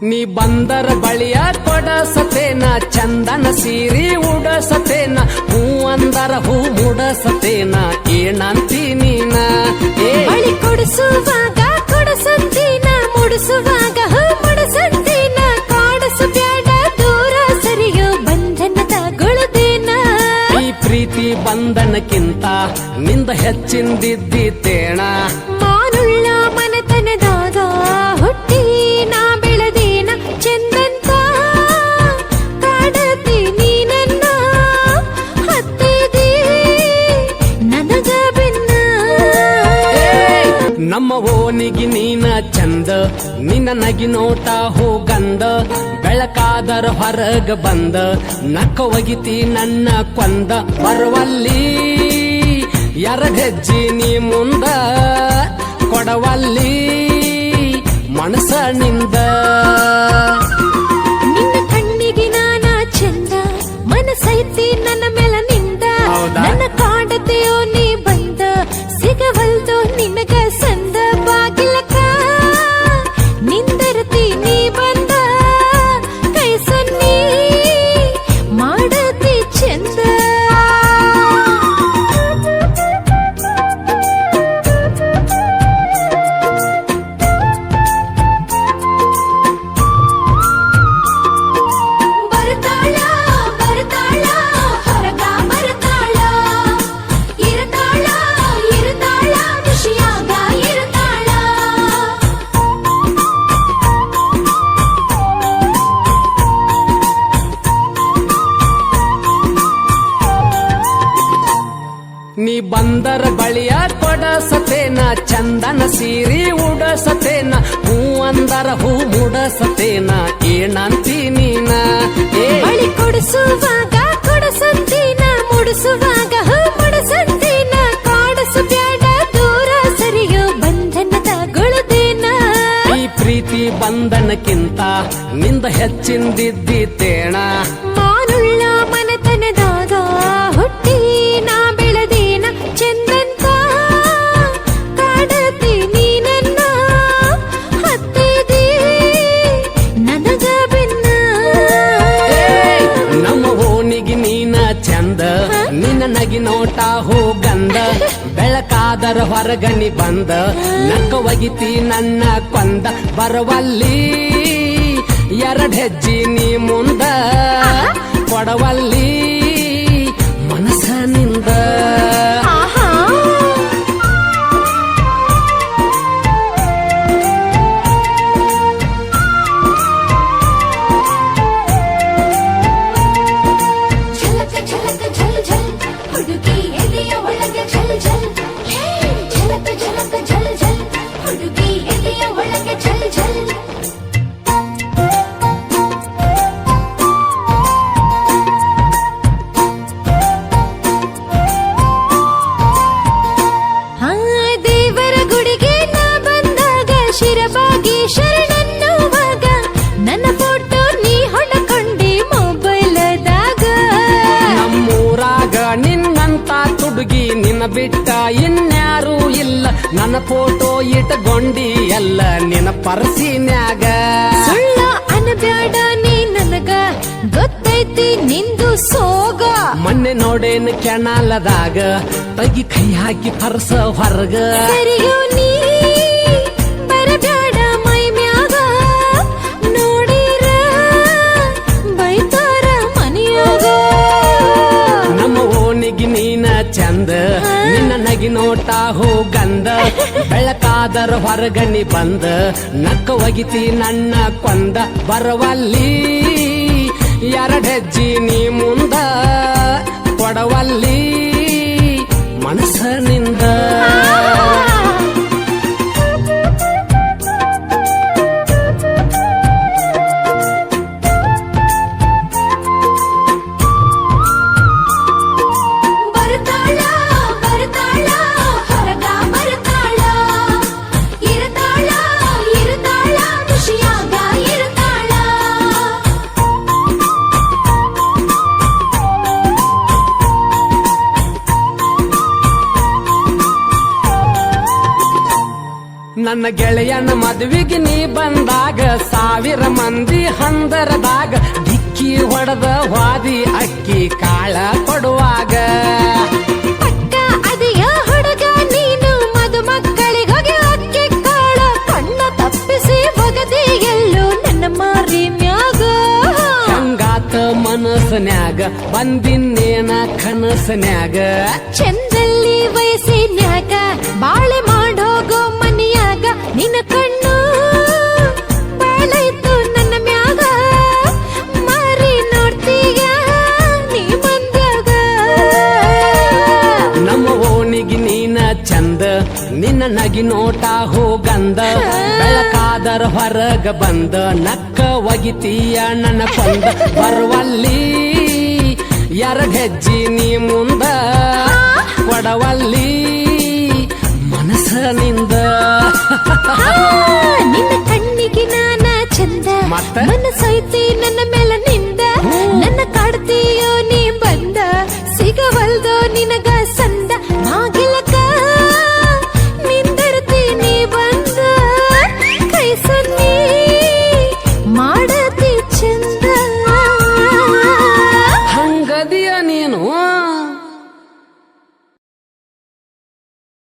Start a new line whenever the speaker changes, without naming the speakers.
ನೀ ಬಂದರ ಬಳಿಯ ಕೊಡಸತೇನ ಚಂದನ ಸೀರಿ ಉಡಸತೇನ ಹೂ ಅಂದರ ಹೂ ಮುಡಸತೇನ ಏನಂತಿ ನೀನ
ಬಳಿ ಕೊಡಿಸುವಾಗ ಕೊಡಸಂತೀನ ಮುಡಿಸುವಾಗ ಹೂ ಮುಡಸಂತೀನ ಕಾಡಸು ಬ್ಯಾಡ ದೂರ ಸರಿಯೋ ಬಂಧನದ ಗುಳದೇನ
ಈ ಪ್ರೀತಿ ಬಂಧನಕ್ಕಿಂತ ನಿಂದ ಹೆಚ್ಚಿಂದಿದ್ದೀತೇಣ
ಮಾನುಳ್ಳ ಮನತನದಾದ ಹುಟ್ಟಿ ನಾ ಬೆಳೆದೇನ ಚಂದಂತ ಕಾಡತಿ ನೀನನ್ನ ಹತ್ತಿದಿ ನನಗ ಬೆನ್ನ
ನಮ್ಮ ಓನಿಗಿ ನೀನ ಚಂದ ನಿನ್ನ ನಗಿ ನೋಟ ಹೋಗಂದ ಬೆಳಕಾದರ ಹೊರಗ ಬಂದ ನಕ್ಕ ಒಗಿತಿ ನನ್ನ ಕೊಂದ ಬರುವಲ್ಲಿ ಎರಡೆಜ್ಜಿ ನೀ ಮುಂದ ಕೊಡವಲ್ಲಿ ಮನಸನಿಂದ
ನಿನ್ನ ಕಣ್ಣಿಗೆ ನಾನ ಚಂದ ಮನಸೈತಿ ನನ್ನ ಮೇಲ ನಿಂದ ನನ್ನ ಕಾಡತೆಯೋ ನೀ ಬಂದ ಸಿಗವಲ್ದು ನಿನಗ ಸಂದ ಬಾಗಿಲಕ ನಿಂದರತಿ ನೀ ಬಂದ ಕೈ ಸನ್ನಿ ಮಾಡತಿ ಚಂದ ಬರ್ತಾಳ ಬರ್ತಾಳ ಹೊರಗ ಬರ್ತಾಳ ಇರ್ತಾಳ ಇರ್ತಾಳ ಖುಷಿಯಾಗ ಇರ್ತಾಳ
ನೀ ಬಂದರ ಬಳಿಯ ಕೊಡಸತೇನ ಚಂದನ ಸೀರಿ ಉಡಸತೇನ ಹೂ ಅಂದರ ಹೂ ಮುಡಸತೇನ ಏನಂತಿ ನೀನ
ಬಳಿ ಕೊಡಿಸುವಾಗ ಕೊಡಸಂತೀನ ಮುಡಿಸುವಾಗ ಹೂ ಮುಡಸಂತೀನ ಕಾಡಸು ಬ್ಯಾಡ ದೂರ ಸರಿಯೋ ಬಂಧನದ ಗುಳದೇನ
ಈ ಪ್ರೀತಿ ಬಂಧನಕ್ಕಿಂತ ನಿಂದ ಹೆಚ್ಚಿಂದಿದ್ದೀತೇಣ
ಮಾನುಳ್ಳ ಮನತನದಾದ ಹುಟ್ಟಿ ನಾ ಬೆಳೆದೇನ ಚಂದಂತ ಕಾಡತಿ ನೀನನ್ನ ಹತ್ತಿದಿ ನನಗ ಬೆನ್ನ
ನಮ್ಮ ಓನಿಗಿ ನೀನ ಚಂದ ನಿನ್ನ ನಗಿ ನೋಟ ಹೋಗಂದ ಬೆಳಕಾದರ ಹೊರಗನಿ ಬಂದ ನಕ್ಕ ಒಗಿತಿ ನನ್ನ ಕೊಂದ ಬರವಲ್ಲಿ ಎರಡೆಜ್ಜಿ ನೀ ಮುಂದ ಕೊಡವಲ್ಲಿ ಮನಸನಿಂದ
ಆಹಾ ಝಲಕ ಝಲಕ ಝಲ್ ಝಲ್ ಹುಡುಗಿ ಎದೆಯ ಒಳಗೆ ಝಲ್ ಝಲ್ ಹೇ ಝಲಕ ಝಲಕ ಝಲ್ ಝಲ್ ಹುಡುಗಿ ಎದೆಯ ಒಳಗೆ ಝಲ್ ಝಲ್ ದೇವರ ಗುಡಿಗೆ ನಾ ಬಂದಾಗ ಶಿರಬಾಗಿ ಶರಣನ್ನುವಾಗ ನನ್ನ ಫೋಟೋ ನೀ ಹೊಡಕೊಂಡಿ ಮೊಬೈಲದಾಗ
ನಮ್ಮೂರಾಗ ನಿನ್ನಂತ ತುಡುಗಿ ನಿನ್ನ ಬಿಟ್ಟ ಇನ್ಯಾರೂ ಇಲ್ಲ ನನ್ನ ಫೋಟೋ ಇಟ್ಕೊಂಡಿ ಎಲ್ಲ ನಿನ್ನ ಪರ್ಸಿನ್ಯಾಗ
ಸುಳ್ಳ ಅನಬ್ಯಾಡ ನೀ ನನಗ ಗೊತ್ತೈತಿ ನಿಂದು ಸೋಗ
ಮೊನ್ನೆ ನೋಡೇನು ಕೆಣಾಲದಾಗ ತಗಿ ಕೈ ಹಾಕಿ ಪರ್ಸ ಹೊರಗ
ಸರಿಯೋ ನೀ ಬರಬ್ಯಾಡ ಮೈ ಮ್ಯಾಗ ನೋಡಿರ ಬೈತಾರ ಮನಿಯಾಗ
ನಮ್ಮ ಓನಿಗಿ ನೀನ ಚಂದ ನಿನ್ನ ನಗಿ ನೋಟ ಹೋಗಂದ ಬೆಳಕಾದರ ಹೊರಗನಿ ಬಂದ ನಕ್ಕ ಒಗಿತಿ ನನ್ನ ಕೊಂದ ಬರವಲ್ಲಿ ಎರಡೆಜ್ಜಿ ನೀ ಮುಂದ ಕೊಡವಲ್ಲಿ ಮನಸನಿಂದ
ಬರ್ತಾಳ ಬರ್ತಾಳ ಹೊರಗ ಬರ್ತಾಳ ಇರ್ತಾಳ ಇರ್ತಾಳ ಖುಷಿಯಾಗ ಇರ್ತಾಳ
ನನ್ನ ಗೆಳೆಯನ ಮದುವೆಗೆ ನೀ ಬಂದಾಗ 1000 ಮಂದಿ ಹಂದರದಾಗ ಡಿಕ್ಕಿ ಹೊಡೆದ ವಾದಿ ಅಕ್ಕಿ ಕಾಳ ಕೊಡುವಾಗ
ಪಕ್ಕ ಅದೆಯ ಹುಡುಗ ನೀನು ಮದುಮಕ್ಕಳಿಗೋಗಿ ಅಕ್ಕಿ ಕಾಳ ಕಣ್ಣ ತಪ್ಪಿಸಿ ಒಗದಿ ಎಲ್ಲೋ ನನ್ನ ಮಾರಿ ಮ್ಯಾಗ
ಹಂಗಾತ ಮನಸ್ನ್ಯಾಗ ಬಂದಿನ್ನೇನ ಕನಸನ್ಯಾಗ
ಚಂದಲ್ಲಿ ವಯಸ್ಸಿನ್ಯಾಗ ಬಾಳೆ ಮಾಡೋಗೋ ಮನಿಯಾಗ ನಿನ್ನ ಕಣ್ಣು ಬಾಳೈತು ನನ್ನ ಮ್ಯಾಗ ಮಾರಿ ನೋಡ್ತೀಯ ನೀ ಮಂದ್ಯಾಗ
ನಮ್ಮ ಓಣಿಗೆ ನೀನ ಚಂದ ನಿನ್ನ ನಗಿ ನೋಟ ಹೋಗಂದ ಬೆಳಕಾದರ ಹೊರಗ ಬಂದ ನಕ್ಕ ಒಗಿತೀಯ ನನ್ನ ಕೊಂದ ಬರುವಲ್ಲಿ 2 ಹೆಜ್ಜೆ ನೀ ಮುಂದ ಕೊಡವಲ್ಲಿ ಮನಸ್ಸನಿಂದ
ನಿನ್ನ ಕಣ್ಣಿಗೆ ನಾನ ಚಂದ
ಮತ್ತೆ?
ಮನಸ್ಸೈತಿ ನನ್ನ ಮೇಲೆ ನಿಂದ ನನ್ನ ಕಾಡ್ತಿ